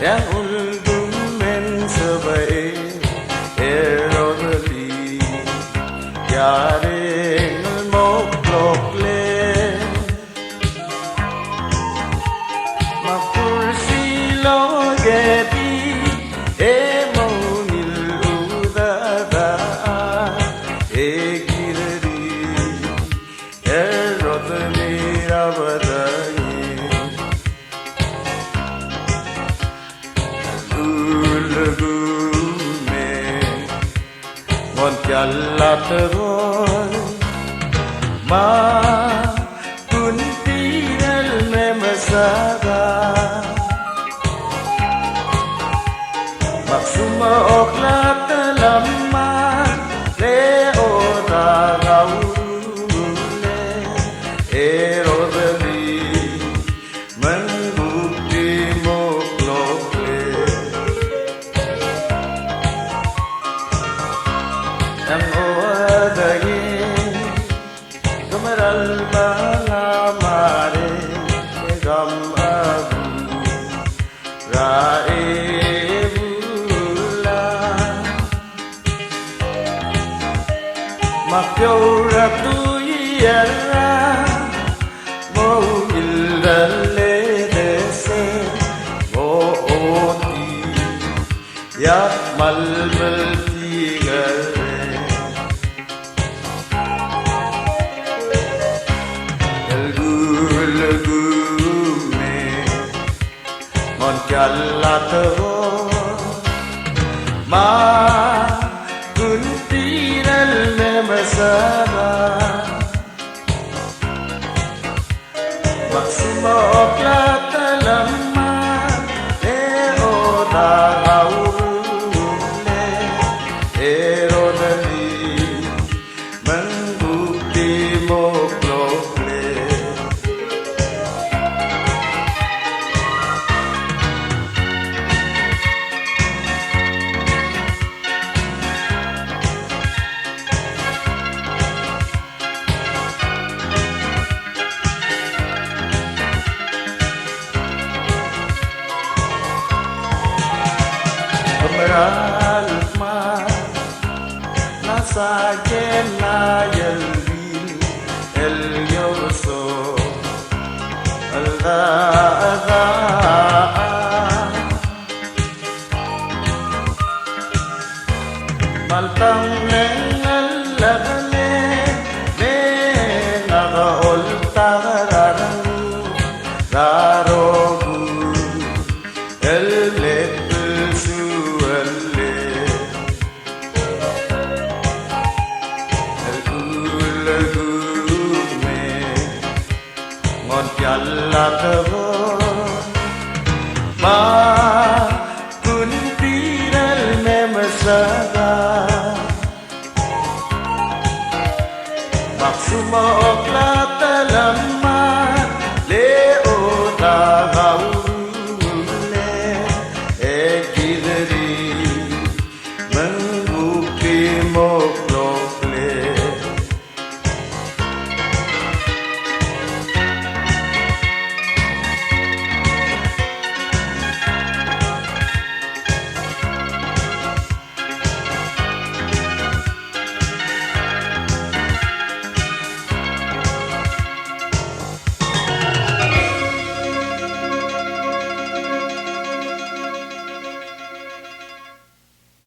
yang uldum men sebae erodli yare mok lokle mapursi lo gedi e monil udada e girdi erodli rabadai Mon challa teroi ma kuntiral me masada maksuma oklat lamma le ora gaule erodli mangukti moklokle ang oadagin kumaral malamare gam abu raebula makyaura tuyara mo illale dese mo oti yak malmal tigar Mon challa teroi ma kuntiral me masada maksuma oklat lamma le oda gaule erodali mangukti moklokle Alma nasa llena y el vil el lloroso alda maltang neng alagale ne naga olta garogu el Mon challa teroi ma